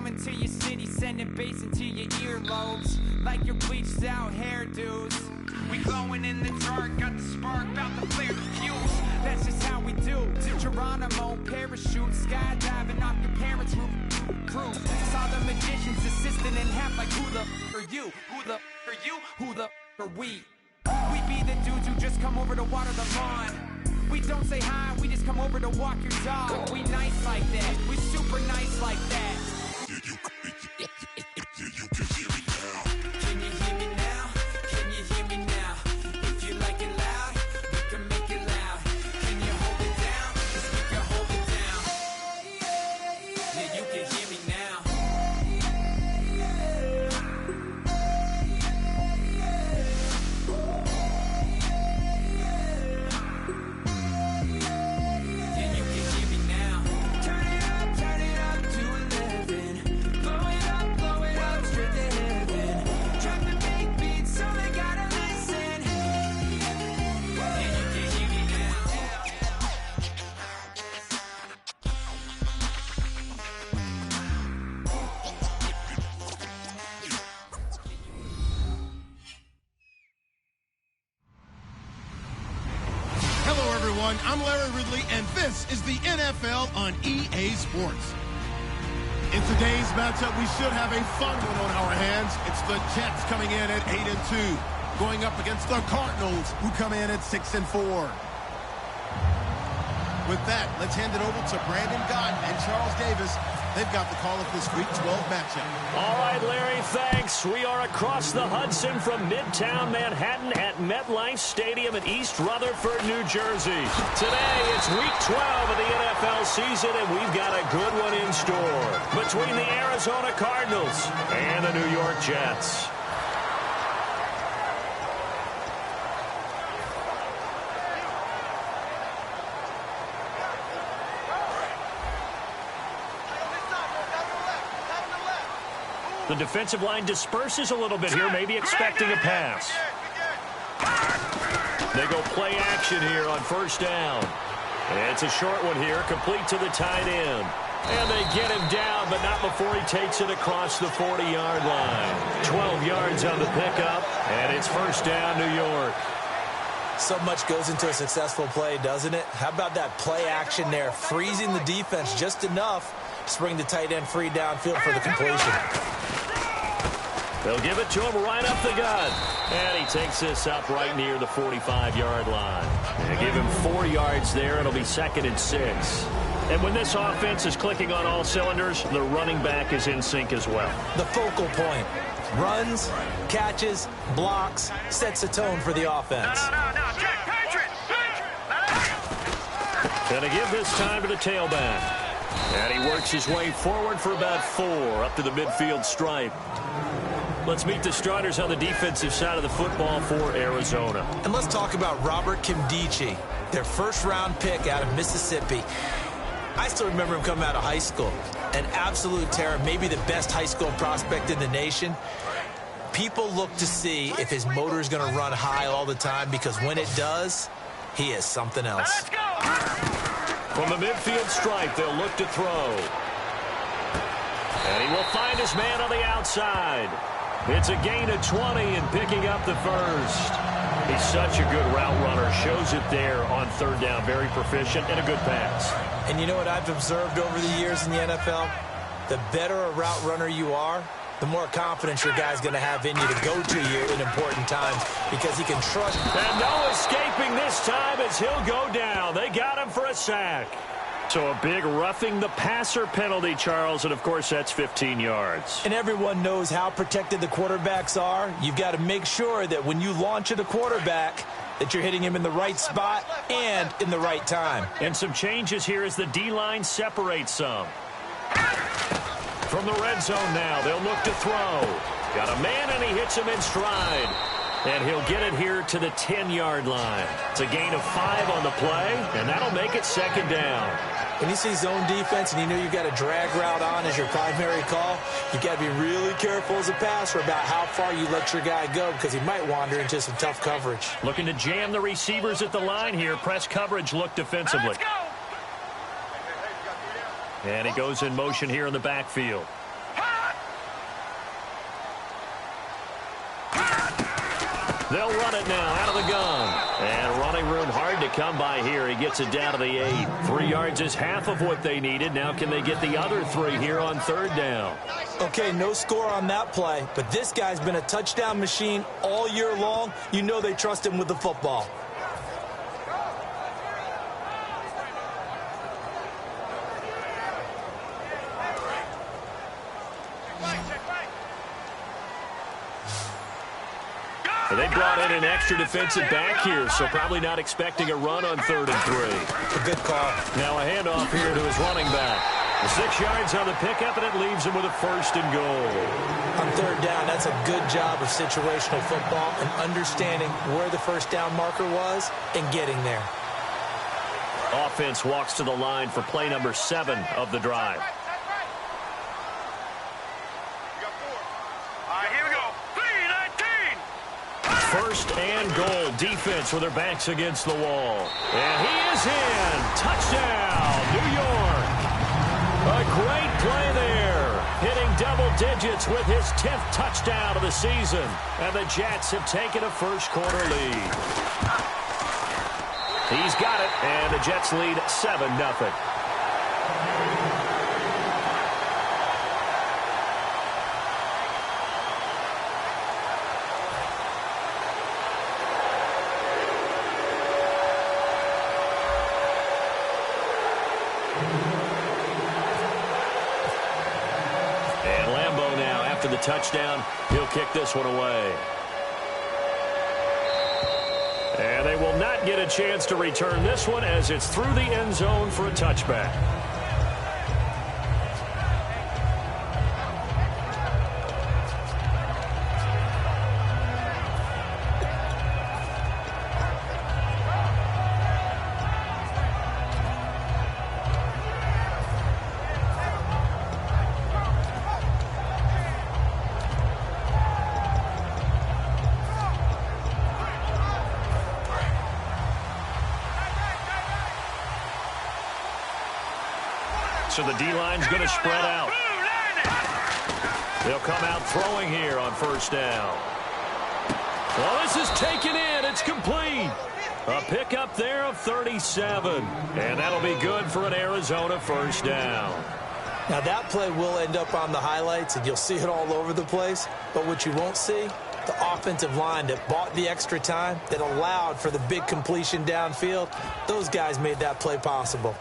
coming to your city, sending bass into your earlobes, like your bleached out hairdos. We glowing in the dark, got the spark, about to flare the fuse. That's just how we do. To Geronimo, parachute, skydiving off your parents' roof. Saw the magician's assistant in half, like who the are you? Who the are you? Who the are we? We be the dudes who just come over to water the lawn. We don't say hi, we just come over to walk your dog. We nice like that, we super nice like that. You can hear me now. Can you hear me now? Can you hear me now? If you like it loud, we can make it loud. Can you hold it down? 'Cause we can hold it down. Yeah, you can hear me now. I'm Larry Ridley, and this is the NFL on EA Sports. In today's matchup, we should have a fun one on our hands. It's the Jets coming in at 8-2, going up against the Cardinals, who come in at 6-4. With that, let's hand it over to Brandon Gott and Charles Davis. They've got the call of this Week 12 matchup. All right, Larry, thanks. We are across the Hudson from Midtown Manhattan at MetLife Stadium in East Rutherford, New Jersey. Today, it's Week 12 of the NFL season, and we've got a good one in store between the Arizona Cardinals and the New York Jets. The defensive line disperses a little bit here, maybe expecting a pass. They go play action here on first down. It's a short one here, complete to the tight end. And they get him down, but not before he takes it across the 40-yard line. 12 yards on the pickup, and it's first down, New York. So much goes into a successful play, doesn't it? How about that play action there, freezing the defense just enough to bring the tight end free downfield for the completion. They'll give it to him right up the gut. And he takes this up right near the 45-yard line. They give him 4 yards there. It'll be 2nd and 6. And when this offense is clicking on all cylinders, the running back is in sync as well. The focal point. Runs, catches, blocks, sets a tone for the offense. No, Jack, Patrick! Gonna give this time to the tailback. And he works his way forward for about 4 up to the midfield stripe. Let's meet the starters on the defensive side of the football for Arizona. And let's talk about Robert Kimdichie, their first-round pick out of Mississippi. I still remember him coming out of high school. An absolute terror, maybe the best high school prospect in the nation. People look to see if his motor is going to run high all the time, because when it does, he is something else. Let's go! From the midfield stripe, they'll look to throw. And he will find his man on the outside. It's a gain of 20 and picking up the first. He's such a good route runner. Shows it there on third down. Very proficient and a good pass. And you know what I've observed over the years in the NFL? The better a route runner you are, the more confidence your guy's going to have in you to go to you in important times, because he can trust. And no escaping this time as he'll go down. They got him for a sack. So a big roughing the passer penalty, Charles, and of course that's 15 yards. And everyone knows how protected the quarterbacks are. You've got to make sure that when you launch at a quarterback, that you're hitting him in the right spot and in the right time. And some changes here as the D-line separates some. From the red zone now, they'll look to throw. Got a man, and he hits him in stride. And he'll get it here to the 10-yard line. It's a gain of 5 on the play, and that'll make it 2nd down. When you see zone defense and you know you've got a drag route on as your primary call, you've got to be really careful as a passer about how far you let your guy go, because he might wander into some tough coverage. Looking to jam the receivers at the line here. Press coverage look defensively. Let's go! And he goes in motion here in the backfield. They'll run it now out of the gun. And running room hard to come by here. He gets it down to the 8. 3 yards is half of what they needed. Now can they get the other 3 here on 3rd down? Okay, no score on that play, but this guy's been a touchdown machine all year long. You know they trust him with the football. They brought in an extra defensive back here, so probably not expecting a run on 3rd and 3. A good call. Now a handoff here to his running back. 6 yards on the pickup, and it leaves him with a 1st and goal. On 3rd down, that's a good job of situational football and understanding where the 1st down marker was and getting there. Offense walks to the line for play number 7 of the drive. First and goal. Defense with their backs against the wall. And he is in. Touchdown, New York. A great play there. Hitting double digits with his 10th touchdown of the season. And the Jets have taken a first-quarter lead. He's got it, and the Jets lead 7-0. The touchdown, he'll kick this one away. And they will not get a chance to return this one as it's through the end zone for a touchback. So the D-line's going to spread out. They'll come out throwing here on 1st down. Well, this is taken in. It's complete. A pickup there of 37. And that'll be good for an Arizona 1st down. Now that play will end up on the highlights, and you'll see it all over the place. But what you won't see, the offensive line that bought the extra time, that allowed for the big completion downfield, those guys made that play possible.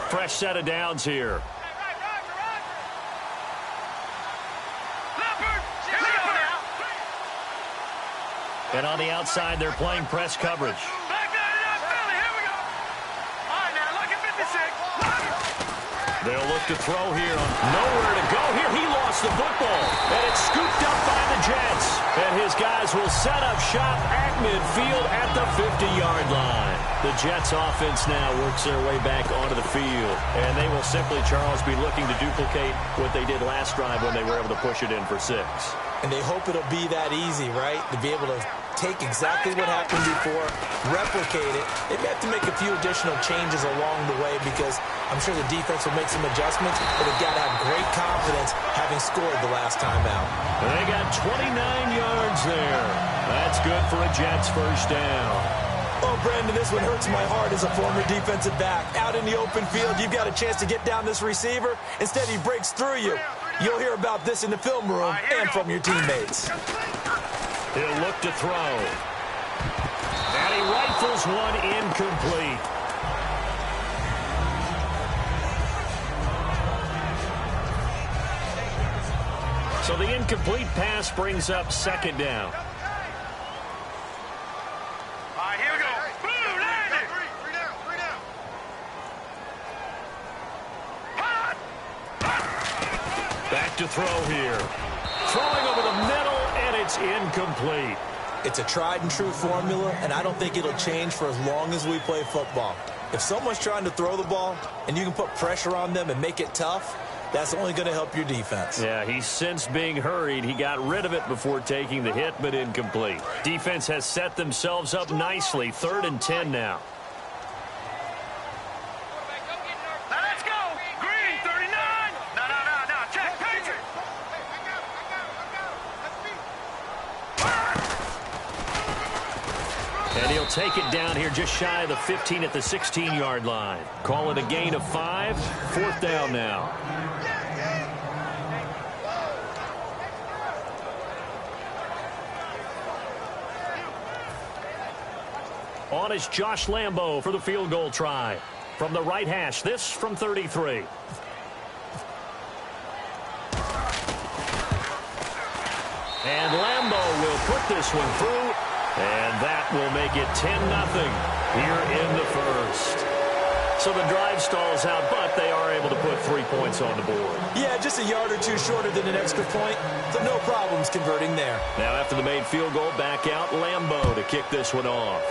Fresh set of downs here. And on the outside, they're playing press coverage. They'll look to throw here. Nowhere to go here. He lost the football. And it's scooped up by the Jets. And his guys will set up shop at midfield at the 50-yard line. The Jets offense now works their way back onto the field. And they will simply, Charles, be looking to duplicate what they did last drive when they were able to push it in for 6. And they hope it'll be that easy, right? To be able to take exactly what happened before, replicate it. They may have to make a few additional changes along the way because I'm sure the defense will make some adjustments, but they've got to have great confidence having scored the last time out. And they got 29 yards there. That's good for a Jets 1st down. Oh, Brandon, this one hurts my heart as a former defensive back. Out in the open field, you've got a chance to get down this receiver. Instead, he breaks through you. You'll hear about this in the film room and from your teammates. He'll look to throw. And he rifles one incomplete. So the incomplete pass brings up 2nd down. Here we go. Boom, land it. Three down. Back to throw here. Throwing over the middle, and it's incomplete. It's a tried-and-true formula, and I don't think it'll change for as long as we play football. If someone's trying to throw the ball, and you can put pressure on them and make it tough, that's only going to help your defense. Yeah, he's since being hurried. He got rid of it before taking the hit, but incomplete. Defense has set themselves up nicely. 3rd and 10 now. And he'll take it down here just shy of the 15 at the 16-yard line. Call it a gain of 5. 4th down now. On is Josh Lambo for the field goal try. From the right hash, this from 33. And Lambo will put this one through, and that will make it 10-0 here in the first. So the drive stalls out, but they are able to put 3 points on the board. Yeah, just a yard or two shorter than an extra point, so no problems converting there. Now after the made field goal, back out Lambo to kick this one off.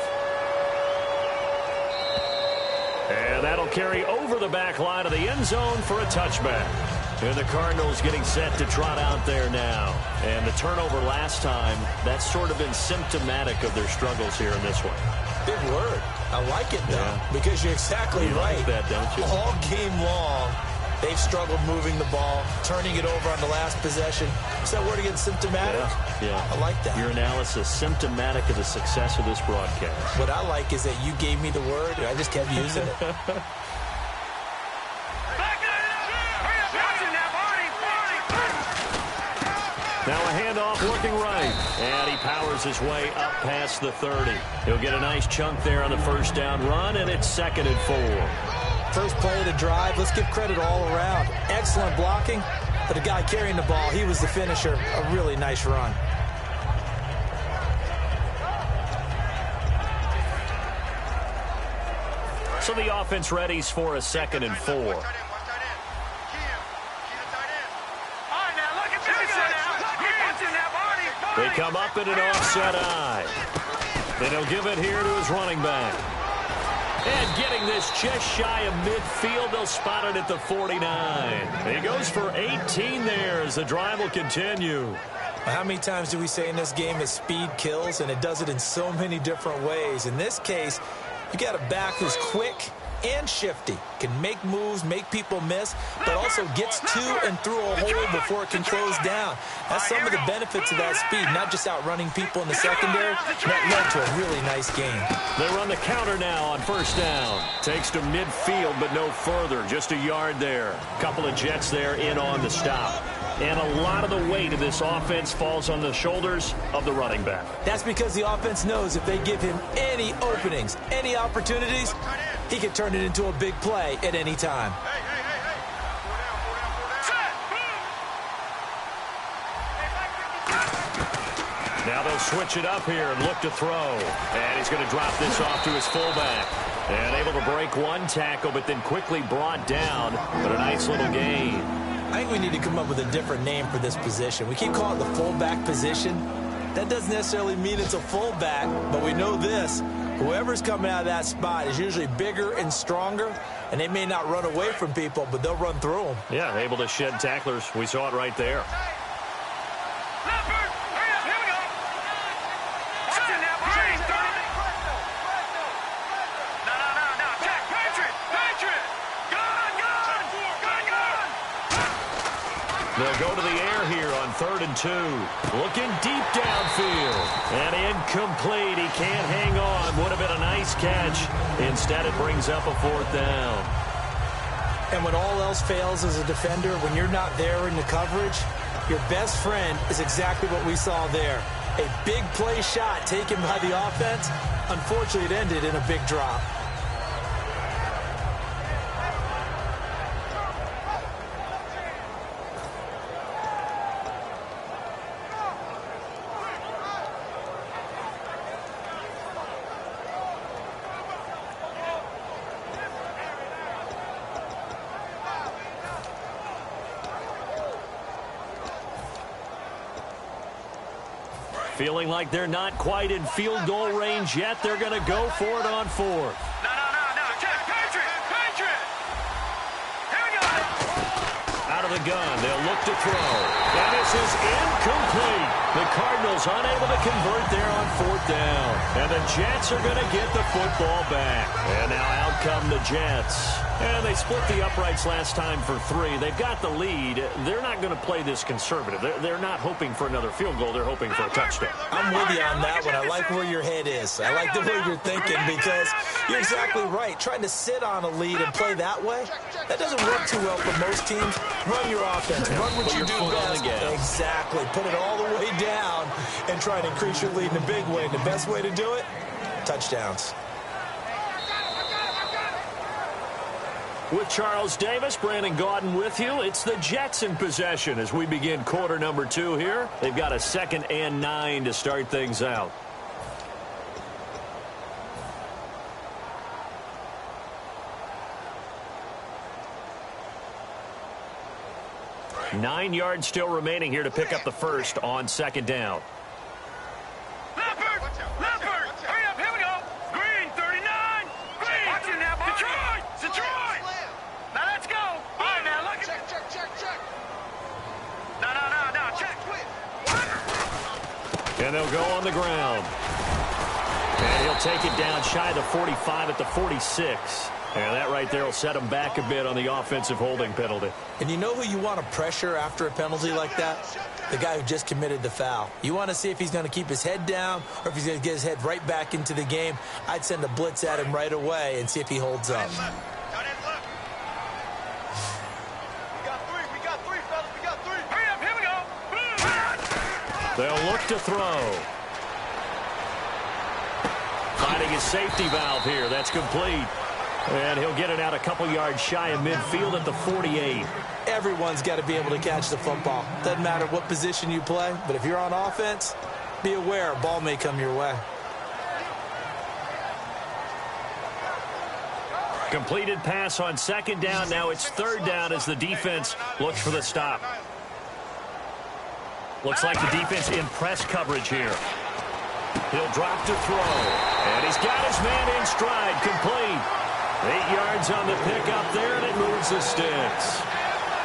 And that'll carry over the back line of the end zone for a touchback. And the Cardinals getting set to trot out there now. And the turnover last time, that's sort of been symptomatic of their struggles here in this one. Big word. I like it, though, because you're exactly right. You like that, don't you? All game long, they've struggled moving the ball, turning it over on the last possession. Is that word again, symptomatic? Yeah. I like that. Your analysis, symptomatic of the success of this broadcast. What I like is that you gave me the word, and I just kept using it. Now a handoff working right. And he powers his way up past the 30. He'll get a nice chunk there on the first down run, and it's 2nd and 4. First play of the drive, let's give credit all around. Excellent blocking, but the guy carrying the ball, he was the finisher. A really nice run. So the offense readies for a 2nd and 4. They come up in an offset eye. Then he'll give it here to his running back. And getting this just shy of midfield, they'll spot it at the 49. He goes for 18 there as the drive will continue. How many times do we say in this game that speed kills, and it does it in so many different ways? In this case, you got a back who's quick and shifty, can make moves, make people miss, but also gets to and through a hole before it can close down. That's some of the benefits of that speed, not just outrunning people in the secondary. That led to a really nice game. They run the counter now on first down. Takes to midfield, but no further. Just a yard there. Couple of Jets there in on the stop. And a lot of the weight of this offense falls on the shoulders of the running back. That's because the offense knows if they give him any openings, any opportunities, he can turn it into a big play at any time. Now they'll switch it up here and look to throw. And he's going to drop this off to his fullback. And able to break one tackle, but then quickly brought down. But a nice little gain. I think we need to come up with a different name for this position. We keep calling it the fullback position. That doesn't necessarily mean it's a fullback, but we know this. Whoever's coming out of that spot is usually bigger and stronger, and they may not run away from people, but they'll run through them. Yeah, able to shed tacklers. We saw it right there. They'll go to the air here on 3rd and 2. Looking deep downfield. And incomplete. He can't hang on. Would have been a nice catch. Instead, it brings up a 4th down. And when all else fails as a defender, when you're not there in the coverage, your best friend is exactly what we saw there. A big play shot taken by the offense. Unfortunately, it ended in a big drop. Feeling like they're not quite in field goal range yet. They're going to go for it on 4th. No. Patriot! Here we go! Out of of the gun. They'll look to throw. And this is incomplete. The Cardinals unable to convert there on 4th down. And the Jets are going to get the football back. And now out come the Jets. And they split the uprights last time for 3. They've got the lead. They're not going to play this conservative. They're not hoping for another field goal. They're hoping for a touchdown. I'm with you on that one. I like where your head is. I like the way you're thinking because you're exactly right. Trying to sit on a lead and play that way, that doesn't work too well for most teams. Run your offense. Run what you do best. Exactly. Put it all the way down and try and increase your lead in a big way. And the best way to do it, touchdowns. With Charles Davis, Brandon Gaudin with you. It's the Jets in possession as we begin quarter number 2 here. They've got a 2nd and 9 to start things out. Nine yards still remaining here to pick up the first on 2nd down. And they'll go on the ground. And he'll take it down shy of the 45 at the 46. And that right there will set him back a bit on the offensive holding penalty. And you know who you want to pressure after a penalty like that? The guy who just committed the foul. You want to see if he's going to keep his head down or if he's going to get his head right back into the game. I'd send a blitz at him right away and see if he holds up. They'll look to throw. Finding his safety valve here. That's complete. And he'll get it out a couple yards shy of midfield at the 48. Everyone's got to be able to catch the football. Doesn't matter what position you play, but if you're on offense, be aware a ball may come your way. Completed pass on 2nd down. Now it's 3rd down as the defense looks for the stop. Looks like the defense in press coverage here. He'll drop to throw. And he's got his man in stride. Complete. 8 yards on the pickup there, and it moves the sticks.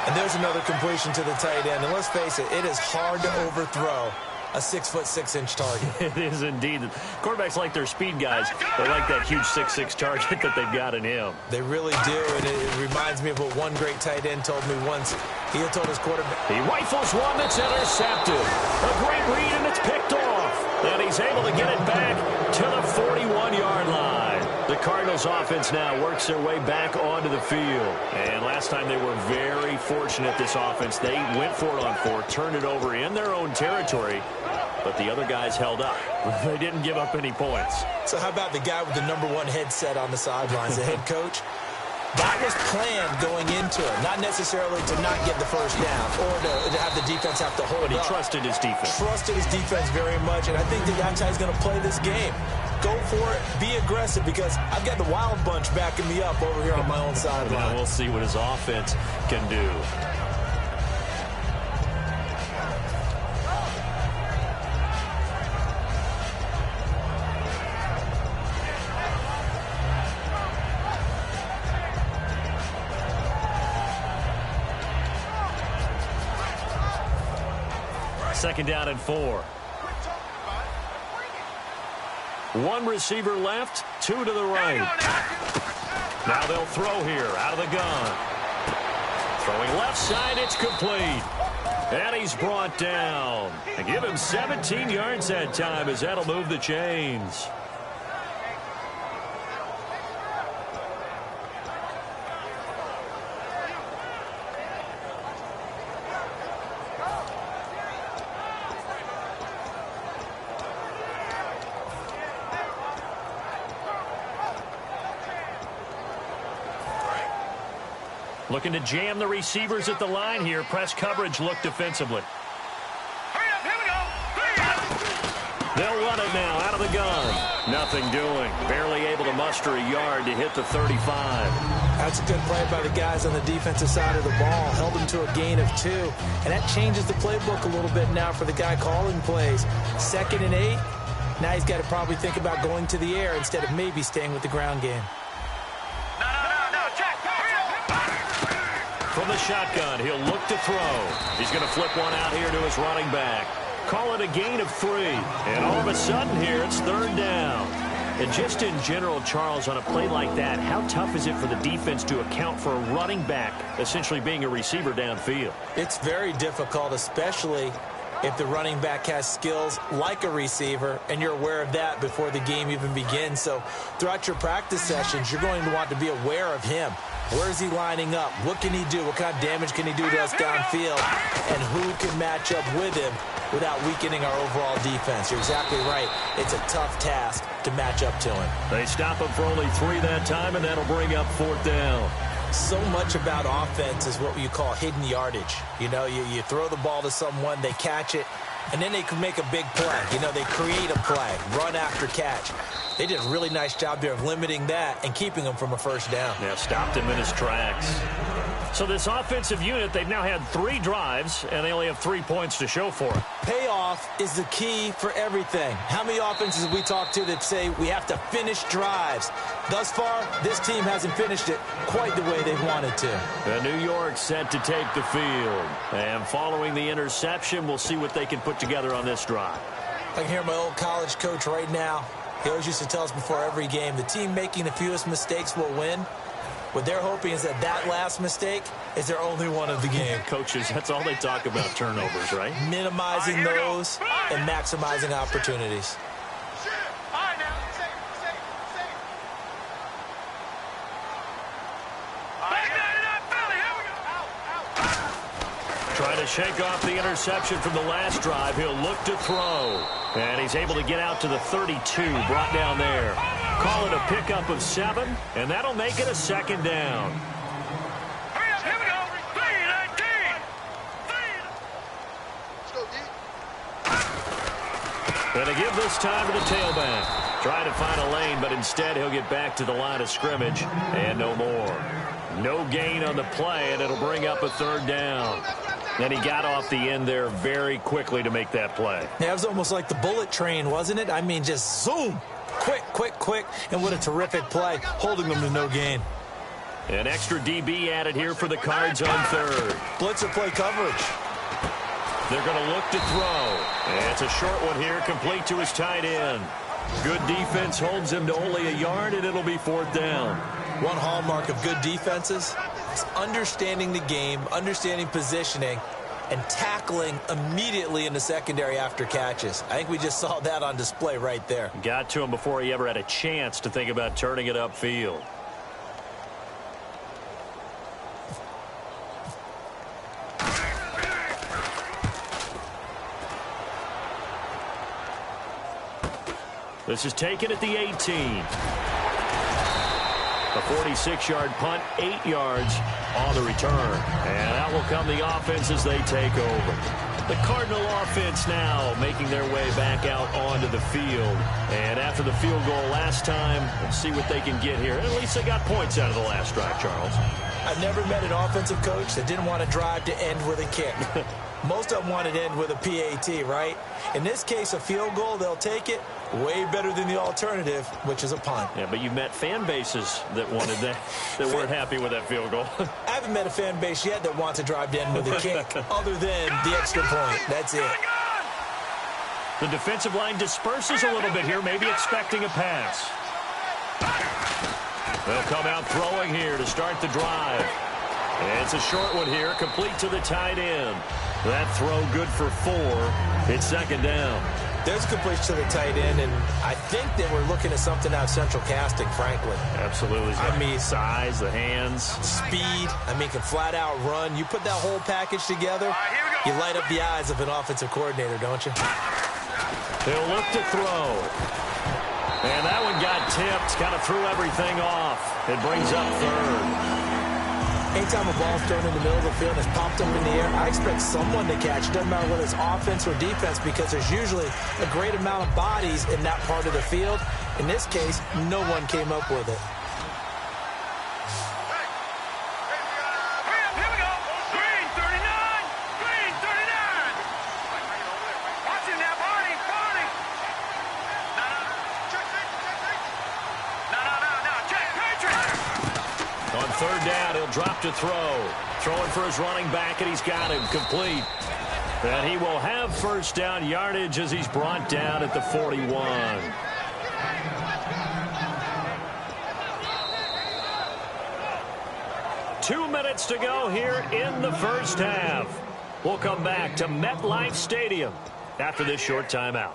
And there's another completion to the tight end. And let's face it, it is hard to overthrow a 6'6" target. It is indeed. Quarterbacks like their speed guys. They like that huge 6'6" target that they've got in him. They really do, and it reminds me of what one great tight end told me once. He had told his quarterback. He rifles one that's intercepted. A great read, and it's picked off. And he's able to get it back to the 41-yard line. The Cardinals offense now works their way back onto the field. And last time they were very fortunate, this offense. They went for it on 4, turned it over in their own territory, but the other guys held up. They didn't give up any points. So how about the guy with the #1 headset on the sidelines, the head coach? That was planned going into it, not necessarily to not get the first down or to have the defense have to hold But he up. trusted his defense. Trusted his defense very much, and I think that's how he's going to play this game. Go for it. Be aggressive because I've got the wild bunch backing me up over here on my own sideline. We'll see what his offense can do. Second down and 4. One receiver left, 2 to the right. Now they'll throw here out of the gun. Throwing left side, it's complete. And he's brought down. And give him 17 yards that time as that'll move the chains. Looking to jam the receivers at the line here. Press coverage look defensively. Hurry up, here we go. They'll run it now out of the gun. Nothing doing. Barely able to muster a yard to hit the 35. That's a good play by the guys on the defensive side of the ball. Held them to a gain of 2. And that changes the playbook a little bit now for the guy calling plays. 2nd and 8. Now he's got to probably think about going to the air instead of maybe staying with the ground game. From the shotgun, he'll look to throw. He's going to flip one out here to his running back. Call it a gain of 3. And all of a sudden here, it's 3rd down. And just in general, Charles, on a play like that, how tough is it for the defense to account for a running back essentially being a receiver downfield? It's very difficult, especially if the running back has skills like a receiver, and you're aware of that before the game even begins. So throughout your practice sessions, you're going to want to be aware of him. Where is he lining up? What can he do? What kind of damage can he do to us downfield? And who can match up with him without weakening our overall defense? You're exactly right. It's a tough task to match up to him. They stop him for only 3 that time, and that'll bring up 4th down. So much about offense is what you call hidden yardage. You know, you throw the ball to someone, they catch it, and then they can make a big play. You know, they create a play, run after catch. They did a really nice job there of limiting that and keeping him from a 1st down. Yeah, stopped him in his tracks. So this offensive unit, they've now had 3 drives, and they only have 3 points to show for it. Payoff is the key for everything. How many offenses have we talked to that say we have to finish drives? Thus far, this team hasn't finished it quite the way they wanted to. And New York set to take the field. And following the interception, we'll see what they can put together on this drive. I can hear my old college coach right now. He always used to tell us before every game, the team making the fewest mistakes will win. What they're hoping is that that last mistake is their only one of the game. Coaches, that's all they talk about, turnovers, right? Minimizing those and maximizing opportunities. Trying to shake off the interception from the last drive. He'll look to throw. And he's able to get out to the 32, brought down there. Call it a pickup of 7, and that'll make it a 2nd down. Here we go. 3-19. And they give this time to the tailback. Trying to find a lane, but instead he'll get back to the line of scrimmage, and no more. No gain on the play, and it'll bring up a 3rd down. And he got off the end there very quickly to make that play. Yeah, it was almost like the bullet train, wasn't it? I mean, just zoom. Quick, quick, quick. And what a terrific play, holding them to no gain. An extra DB added here for the Cards on 3rd. Blitzer play coverage. They're going to look to throw. And it's a short one here, complete to his tight end. Good defense holds him to only a yard, and it'll be 4th down. One hallmark of good defenses is understanding the game, understanding positioning, and tackling immediately in the secondary after catches. I think we just saw that on display right there. Got to him before he ever had a chance to think about turning it upfield. This is taken at the 18. A 46-yard punt, 8 yards on the return. And out will come the offense as they take over. The Cardinal offense now making their way back out onto the field. And after the field goal last time, we'll see what they can get here. At least they got points out of the last drive, Charles. I've never met an offensive coach that didn't want to drive to end with a kick. Most of them want to end with a PAT, right? In this case, a field goal, they'll take it. Way better than the alternative, which is a punt. Yeah, but you met fan bases that wanted that, that weren't happy with that field goal. I haven't met a fan base yet that wants to drive to end with a kick, other than the extra point. That's it. The defensive line disperses a little bit here, maybe expecting a pass. They'll come out throwing here to start the drive. And it's a short one here, complete to the tight end. That throw good for 4. It's 2nd down. There's a completion to the tight end, and I think that we're looking at something out of central casting, frankly. Absolutely. I mean, size, the hands. Speed. I mean, can flat out run. You put that whole package together, you light up the eyes of an offensive coordinator, don't you? They'll look to throw. And that one got tipped, kind of threw everything off. It brings up 3rd. Anytime a ball's thrown in the middle of the field and it's popped up in the air, I expect someone to catch. Doesn't matter whether it's offense or defense, because there's usually a great amount of bodies in that part of the field. In this case, no one came up with it. Here we go. Green 39. Green 39. Watching that body. No. Check Patriot. On third down, he'll drop to throw. Throwing for his running back, and he's got him complete. And he will have first down yardage as he's brought down at the 41. Two minutes to go here in the first half. We'll come back to MetLife Stadium after this short timeout.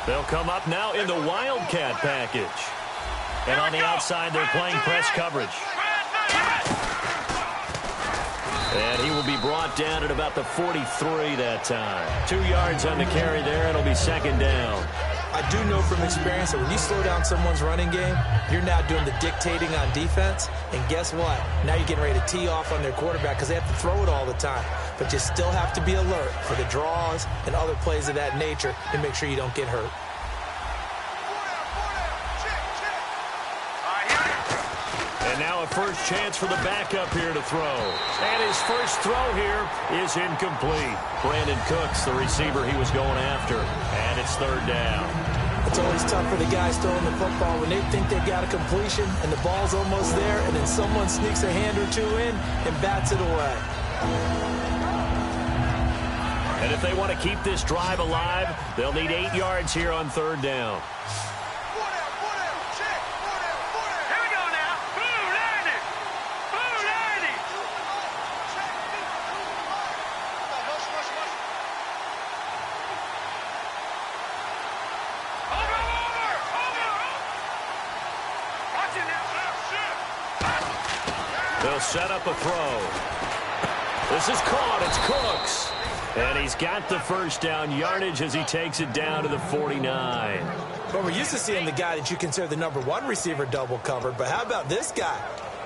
They'll come up now in the Wildcat package. And on the outside, they're playing press coverage. And he will be brought down at about the 43 that time. 2 yards on the carry there, and it'll be second down. I do know from experience that when you slow down someone's running game, you're now doing the dictating on defense. And guess what? Now you're getting ready to tee off on their quarterback because they have to throw it all the time. But you still have to be alert for the draws and other plays of that nature to make sure you don't get hurt. And now a first chance for the backup here to throw. And his first throw here is incomplete. Brandon Cooks, the receiver he was going after. And it's third down. It's always tough for the guys throwing the football when they think they've got a completion and the ball's almost there, and then someone sneaks a hand or two in and bats it away. And if they want to keep this drive alive, they'll need 8 yards here on third down. They'll set up a throw. This is caught. It's Cooks. And he's got the first down yardage as he takes it down to the 49. Well, we're used to seeing the guy that you consider the #1 receiver double covered, but how about this guy?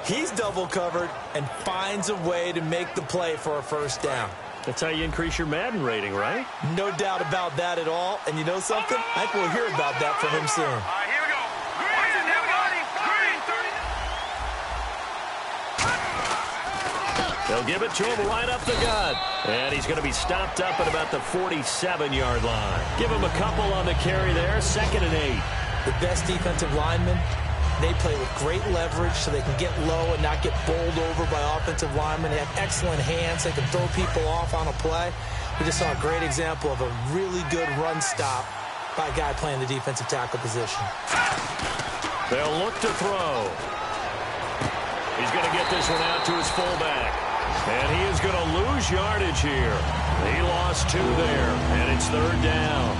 He's double covered and finds a way to make the play for a first down. That's how you increase your Madden rating, right? No doubt about that at all. And you know something? I think we'll hear about that from him soon. They'll give it to him right up the gut. And he's going to be stopped up at about the 47-yard line. Give him a couple on the carry there. 2nd and 8. The best defensive linemen, they play with great leverage so they can get low and not get bowled over by offensive linemen. They have excellent hands. They can throw people off on a play. We just saw a great example of a really good run stop by a guy playing the defensive tackle position. They'll look to throw. He's going to get this one out to his fullback. And he is going to lose yardage here. He lost 2 there, and it's third down.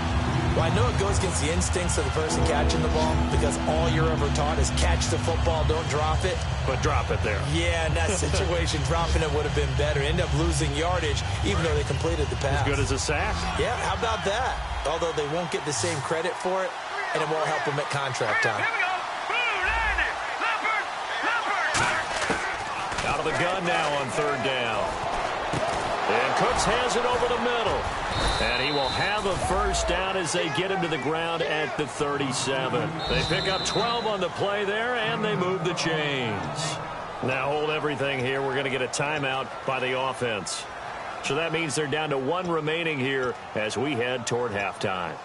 Well, I know it goes against the instincts of the person catching the ball because all you're ever taught is catch the football, don't drop it. But drop it there. Yeah, in that situation, dropping it would have been better. End up losing yardage, even though they completed the pass. As good as a sack. Yeah, how about that? Although they won't get the same credit for it, and it won't help them at contract time. Out of the gun now on third down. And Cooks has it over the middle. And he will have a first down as they get him to the ground at the 37. They pick up 12 on the play there, and they move the chains. Now hold everything here. We're going to get a timeout by the offense. So that means they're down to 1 remaining here as we head toward halftime.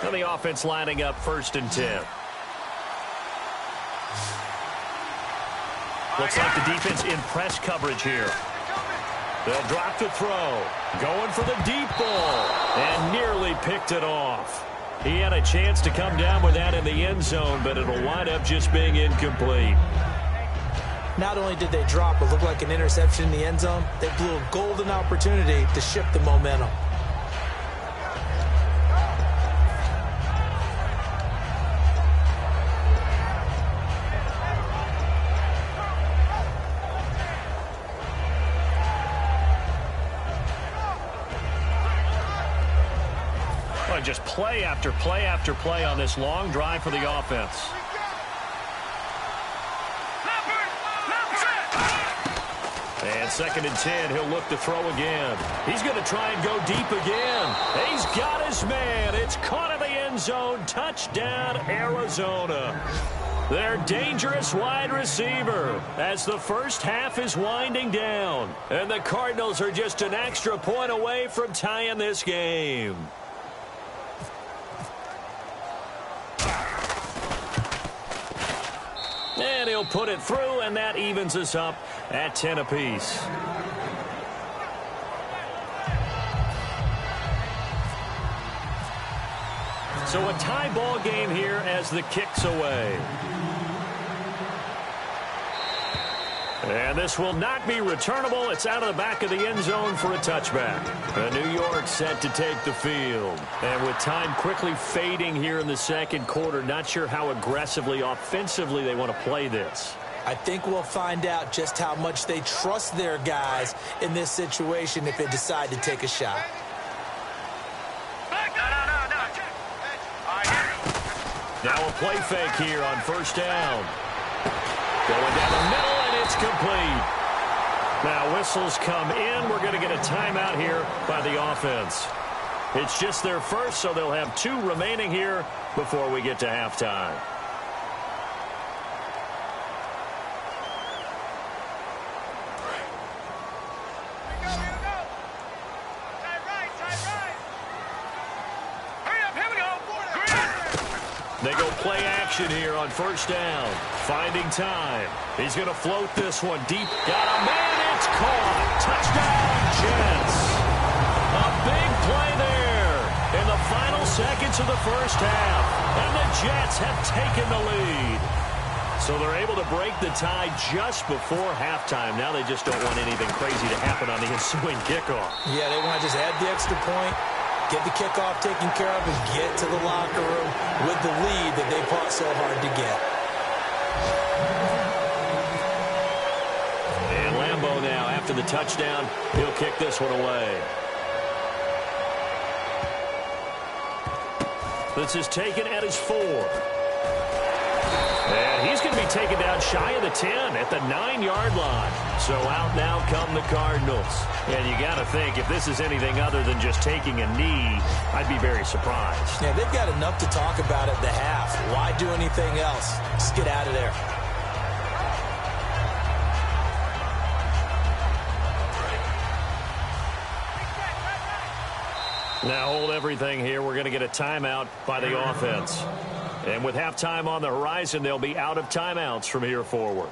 And the offense lining up 1st and 10. Looks like the defense in press coverage here. They'll drop the throw. Going for the deep ball. And nearly picked it off. He had a chance to come down with that in the end zone, but it'll wind up just being incomplete. Not only did they drop what looked like an interception in the end zone, they blew a golden opportunity to shift the momentum. Just play after play after play on this long drive for the offense. And 2nd and 10, he'll look to throw again. He's going to try and go deep again. He's got his man. It's caught in the end zone. Touchdown, Arizona. Their dangerous wide receiver as the first half is winding down. And the Cardinals are just an extra point away from tying this game. And he'll put it through, and that evens us up at 10 apiece. So a tie ball game here as the kick's away. And this will not be returnable. It's out of the back of the end zone for a touchback. New York set to take the field. And with time quickly fading here in the second quarter, not sure how aggressively, offensively they want to play this. I think we'll find out just how much they trust their guys in this situation if they decide to take a shot. Now a play fake here on first down. Going down the middle, and it's complete. Now whistles come in. We're going to get a timeout here by the offense. It's just their first, so they'll have 2 remaining here before we get to halftime. They go play action here on first down. Finding time. He's going to float this one deep. Got a man. It's caught. Touchdown, Jets. A big play there in the final seconds of the first half. And the Jets have taken the lead. So they're able to break the tie just before halftime. Now they just don't want anything crazy to happen on the ensuing kickoff. Yeah, they want to just add the extra point, get the kickoff taken care of, and get to the locker room with the lead that they fought so hard to get. And Lambeau now, after the touchdown, he'll kick this one away. This is taken at his 4. And he's going to be taken down shy of the 10 at the 9-yard line. So out now come the Cardinals. And you got to think, if this is anything other than just taking a knee, I'd be very surprised. Yeah, they've got enough to talk about at the half. Why do anything else? Just get out of there. Now hold everything here. We're going to get a timeout by the offense. And with halftime on the horizon, they'll be out of timeouts from here forward.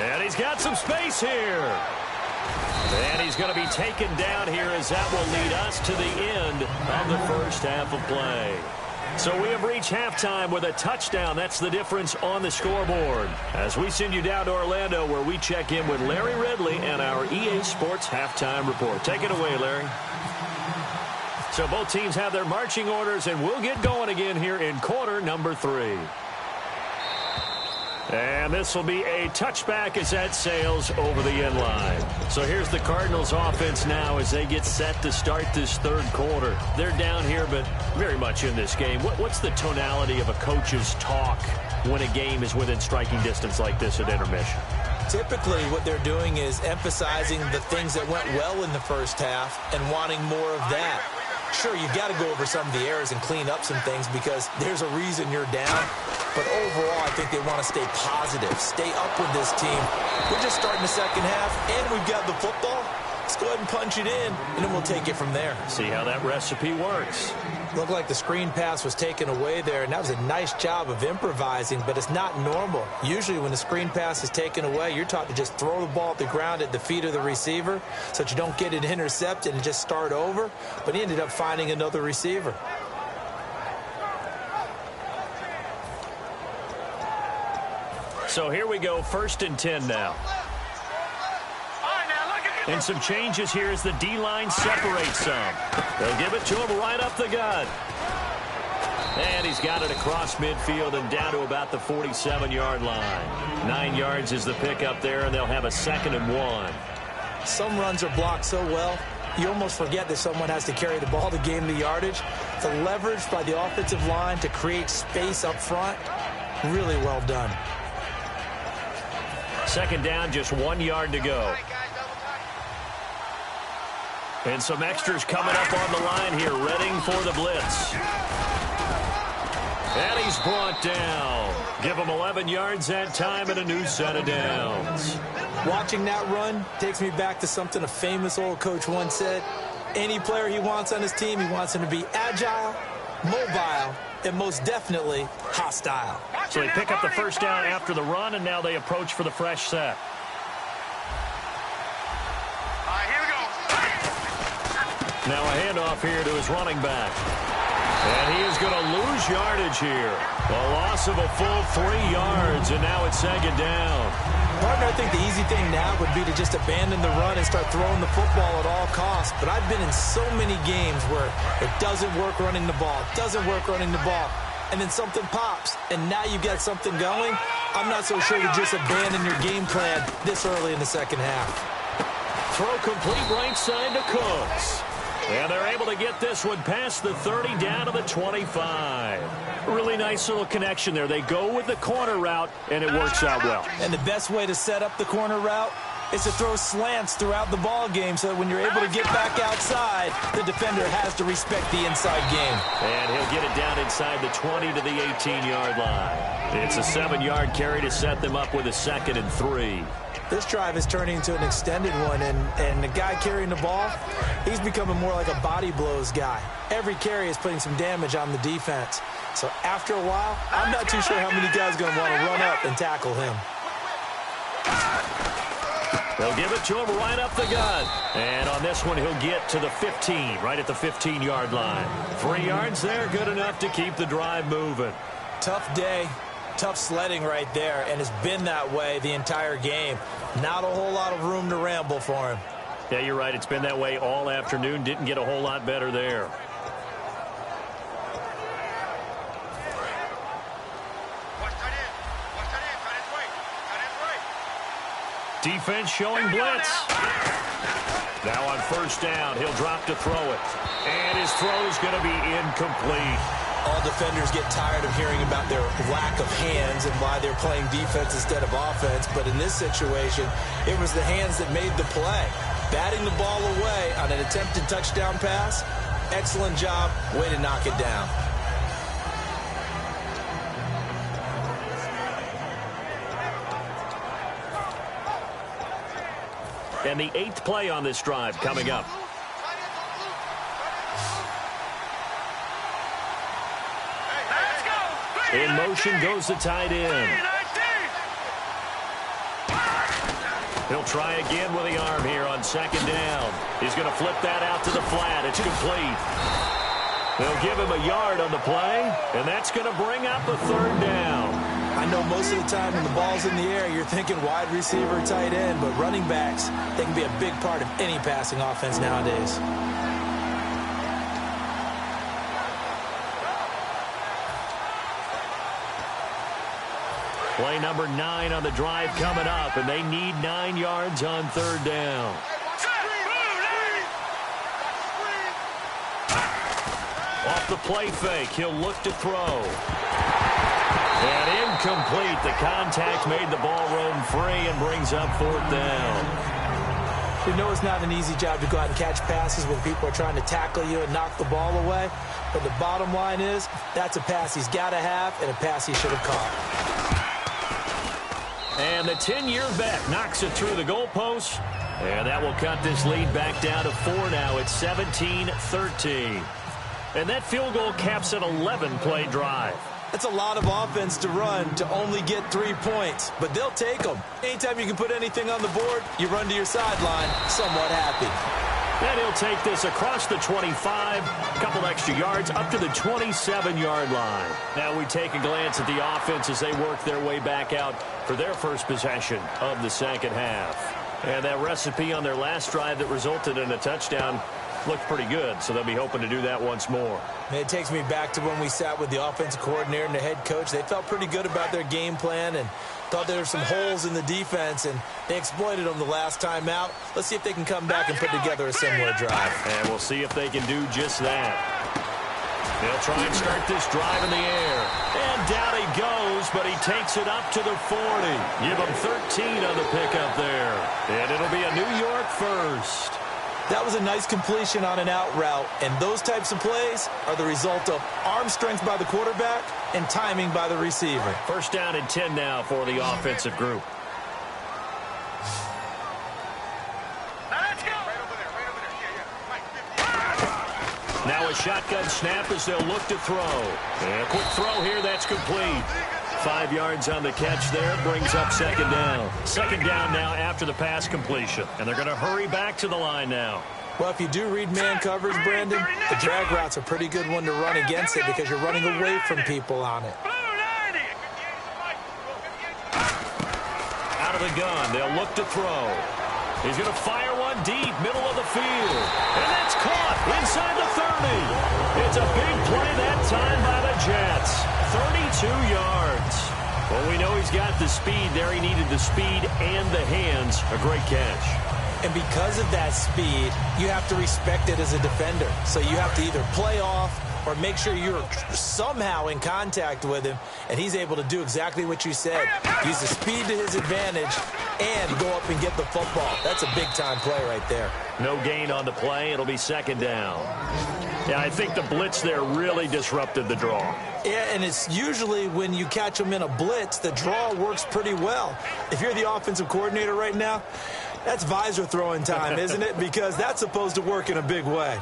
And he's got some space here. And he's going to be taken down here as that will lead us to the end of the first half of play. So we have reached halftime with a touchdown. That's the difference on the scoreboard. As we send you down to Orlando, where we check in with Larry Ridley and our EA Sports Halftime Report. Take it away, Larry. So both teams have their marching orders, and we'll get going again here in quarter number 3. And this will be a touchback as that sails over the end line. So here's the Cardinals offense now as they get set to start this third quarter. They're down here, but very much in this game. What's the tonality of a coach's talk when a game is within striking distance like this at intermission? Typically, what they're doing is emphasizing the things that went well in the first half and wanting more of that. Sure, you've got to go over some of the errors and clean up some things because there's a reason you're down. But overall, I think they want to stay positive, stay up with this team. We're just starting the second half, and we've got the football. Let's go ahead and punch it in, and then we'll take it from there. See how that recipe works. Looked like the screen pass was taken away there, and that was a nice job of improvising, but it's not normal. Usually when the screen pass is taken away, you're taught to just throw the ball at the ground at the feet of the receiver so that you don't get it intercepted and just start over, but he ended up finding another receiver. So here we go, 1st and 10 now. And some changes here as the D-line separates some. They'll give it to him right up the gut. And he's got it across midfield and down to about the 47-yard line. 9 yards is the pickup there, and they'll have a 2nd and 1. Some runs are blocked so well, you almost forget that someone has to carry the ball to gain the yardage. The leverage by the offensive line to create space up front, really well done. 2nd down, just 1 yard to go. And some extras coming up on the line here, readying for the blitz. And he's brought down. Give him 11 yards that time and a new set of downs. Watching that run takes me back to something a famous old coach once said. Any player he wants on his team, he wants him to be agile, mobile, and most definitely hostile. So they pick up the 1st down after the run, and now they approach for the fresh set. Now a handoff here to his running back. And he is going to lose yardage here. A loss of a full 3 yards, and now it's 2nd down. Partner, I think the easy thing now would be to just abandon the run and start throwing the football at all costs. But I've been in so many games where it doesn't work running the ball, and then something pops, and now you've got something going. I'm not so sure to just abandon your game plan this early in the second half. Throw complete right side to Cooks. And they're able to get this one past the 30 down to the 25. Really nice little connection there. They go with the corner route, and it works out well. And the best way to set up the corner route is to throw slants throughout the ball game so that when you're able to get back outside, the defender has to respect the inside game. And he'll get it down inside the 20 to the 18-yard line. It's a 7-yard carry to set them up with a 2nd and 3. This drive is turning into an extended one, and the guy carrying the ball, he's becoming more like a body blows guy. Every carry is putting some damage on the defense. So after a while, I'm not too sure how many guys are going to want to run up and tackle him. They'll give it to him right up the gut. And on this one, he'll get to the 15, right at the 15-yard line. 3 yards there, good enough to keep the drive moving. Tough day. Tough sledding right there, and it's been that way the entire game. Not a whole lot of room to ramble for him. Yeah, you're right. It's been that way all afternoon. Didn't get a whole lot better there. Defense showing blitz. Now on 1st down, he'll drop to throw it. And his throw's going to be incomplete. All defenders get tired of hearing about their lack of hands and why they're playing defense instead of offense. But in this situation, it was the hands that made the play. Batting the ball away on an attempted touchdown pass. Excellent job. Way to knock it down. And the 8th play on this drive coming up. In motion goes the tight end. He'll try again with the arm here on 2nd down. He's going to flip that out to the flat. It's complete. They'll give him a yard on the play, and that's going to bring up a 3rd down. I know most of the time when the ball's in the air, you're thinking wide receiver, tight end, but running backs, they can be a big part of any passing offense nowadays. Play number 9 on the drive coming up, and they need 9 yards on 3rd down. Off the play fake, he'll look to throw. And incomplete. The contact made the ball roam free and brings up 4th down. You know it's not an easy job to go out and catch passes when people are trying to tackle you and knock the ball away. But the bottom line is, that's a pass he's got to have and a pass he should have caught. And the 10-year vet knocks it through the goalpost. And that will cut this lead back down to 4 now. It's 17-13. And that field goal caps an 11-play drive. That's a lot of offense to run to only get 3 points, but they'll take them. Anytime you can put anything on the board, you run to your sideline somewhat happy. And he'll take this across the 25, a couple extra yards, up to the 27-yard line. Now we take a glance at the offense as they work their way back out for their first possession of the second half. And that recipe on their last drive that resulted in a touchdown looked pretty good, so they'll be hoping to do that once more. It takes me back to when we sat with the offensive coordinator and the head coach. They felt pretty good about their game plan and thought there were some holes in the defense, and they exploited them the last time out. Let's see if they can come back and put together a similar drive. And we'll see if they can do just that. They'll try and start this drive in the air. And down he goes, but he takes it up to the 40. Give him 13 on the pickup there. And it'll be a New York first. That was a nice completion on an out route, and those types of plays are the result of arm strength by the quarterback and timing by the receiver. First down and 10 now for the offensive group. Now a shotgun snap as they'll look to throw. And a quick throw here, that's complete. 5 yards on the catch there, brings up second down. Second down now after the pass completion. And they're going to hurry back to the line now. Well, if you do read man coverage, Brandon, the drag route's a pretty good one to run against it because you're running away from people on it. Out of the gun, they'll look to throw. He's going to fire one deep, middle of the field. And that's caught inside the 30. It's a big play that time by the Jets. 32 yards. Well, we know he's got the speed there. He needed the speed and the hands. A great catch. And because of that speed, you have to respect it as a defender. So you have to either play off or make sure you're somehow in contact with him, and he's able to do exactly what you said. Use the speed to his advantage and go up and get the football. That's a big-time play right there. No gain on the play. It'll be second down. Yeah, I think the blitz there really disrupted the draw. Yeah, and it's usually when you catch them in a blitz, the draw works pretty well. If you're the offensive coordinator right now, that's visor throwing time, isn't it? Because that's supposed to work in a big way.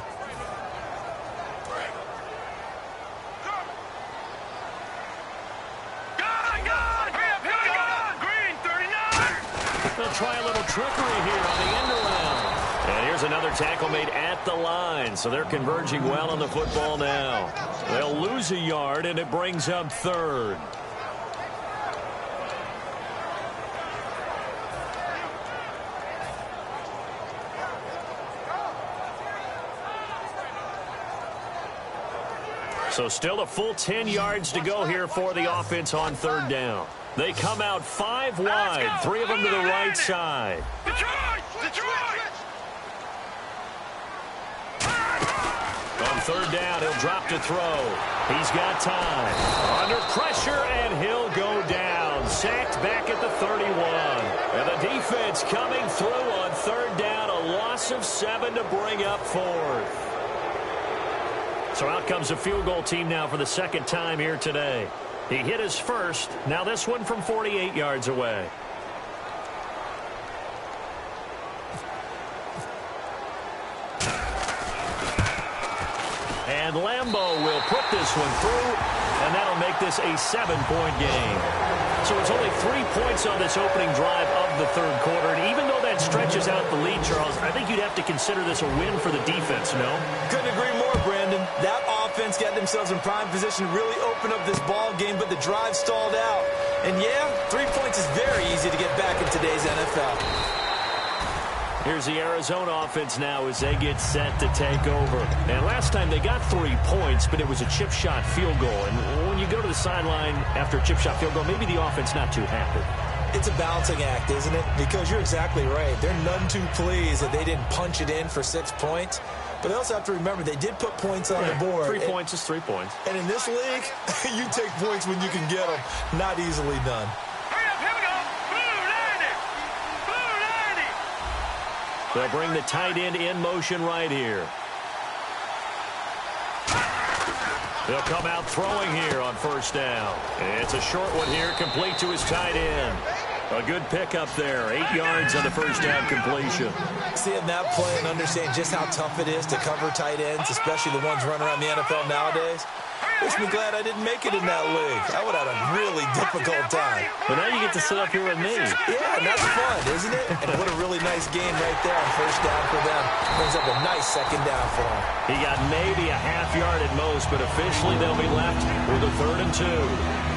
They'll try a little trickery here on the end around. And here's another tackle made at the line. So they're converging well on the football now. They'll lose a yard, and it brings up third. So still a full 10 yards to go here for the offense on third down. They come out 5 wide, 3 of them to the right side. On third down, he'll drop to throw. He's got time. Under pressure, and he'll go down. Sacked back at the 31. And the defense coming through on third down. A loss of 7 to bring up fourth. So out comes the field goal team now for the second time here today. He hit his first. Now this one from 48 yards away. And Lambeau will put this one through, and that'll make this a 7-point game. So it's only 3 points on this opening drive of the third quarter. And even though that stretches out the lead, Charles, I think you'd have to consider this a win for the defense, no? Couldn't agree more, Brandon. That offense got themselves in prime position to really open up this ball game, but the drive stalled out. And yeah, 3 points is very easy to get back in today's NFL. Here's the Arizona offense now as they get set to take over. And last time they got 3 points, but it was a chip shot field goal. And when you go to the sideline after a chip shot field goal, maybe the offense not too happy. It's a balancing act, isn't it? Because you're exactly right. They're none too pleased that they didn't punch it in for 6 points. But they also have to remember they did put points on the board. 3 points is 3 points. And in this league, you take points when you can get them. Not easily done. Hurry up, here we go. Blue 90. Blue 90. They'll bring the tight end in motion right here. They'll come out throwing here on first down. It's a short one here, complete to his tight end. A good pickup there, 8 yards on the first down completion. Seeing that play and understand just how tough it is to cover tight ends, especially the ones running around the NFL nowadays, makes me glad I didn't make it in that league. I would have had a really difficult time. But now you get to sit up here with me. Yeah, and that's fun, isn't it? And what a really nice game right there on first down for them. Brings up a nice second down for them. He got maybe a half yard at most, but officially they'll be left with a 3rd and 2.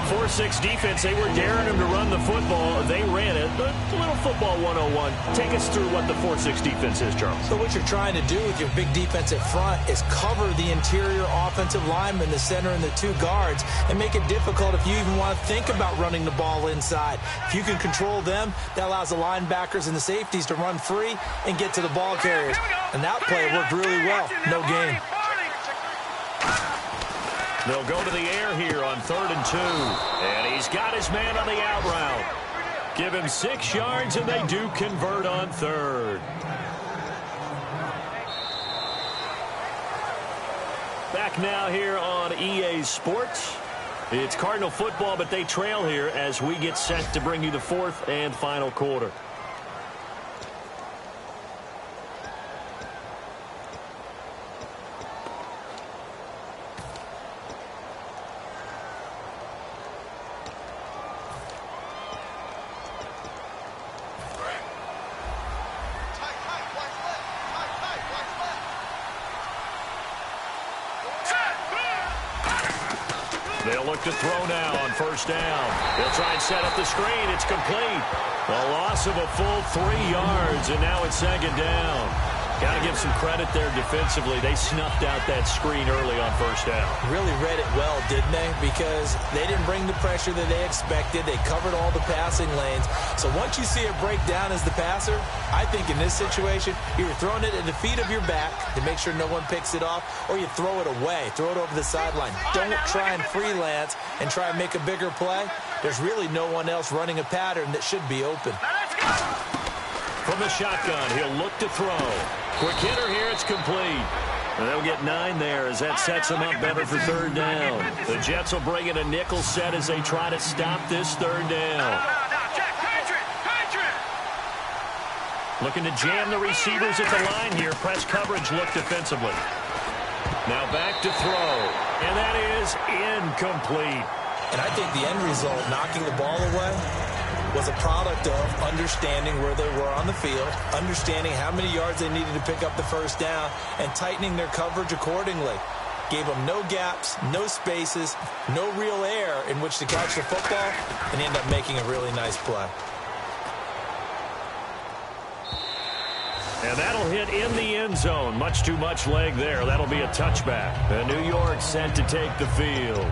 4-6 defense, they were daring him to run the football. They ran it. A little football 101. Take us through what the 4-6 defense is, Charles. So what you're trying to do with your big defensive front is cover the interior offensive lineman, the center, and the 2 guards, and make it difficult if you even want to think about running the ball inside. If you can control them, that allows the linebackers and the safeties to run free and get to the ball carriers. And that play worked really well. No gain. They'll go to the air here on 3rd and 2. And he's got his man on the out route. Give him 6 yards, and they do convert on 3rd. Back now here on EA Sports. It's Cardinal football, but they trail here as we get set to bring you the 4th and final quarter. They'll look to throw now on first down. They'll try and set up the screen. It's complete. A loss of a full 3 yards, and now it's 2nd down. Got to give some credit there defensively. They snuffed out that screen early on first down. Really read it well, didn't they? Because they didn't bring the pressure that they expected. They covered all the passing lanes. So once you see it break down as the passer, I think in this situation, you're throwing it at the feet of your back to make sure no one picks it off, or you throw it away, throw it over the sideline. Don't try and freelance and try and make a bigger play. There's really no one else running a pattern that should be open. From the shotgun, he'll look to throw. Quick hitter here, it's complete. And they'll get 9 there as that sets them up better for 3rd down. The Jets will bring in a nickel set as they try to stop this 3rd down. Looking to jam the receivers at the line here. Press coverage look defensively. Now back to throw. And that is incomplete. And I think the end result, knocking the ball away, was a product of understanding where they were on the field, understanding how many yards they needed to pick up the first down, and tightening their coverage accordingly. Gave them no gaps, no spaces, no real air in which to catch the football, and end up making a really nice play. And that'll hit in the end zone. Much too much leg there. That'll be a touchback. And New York set to take the field.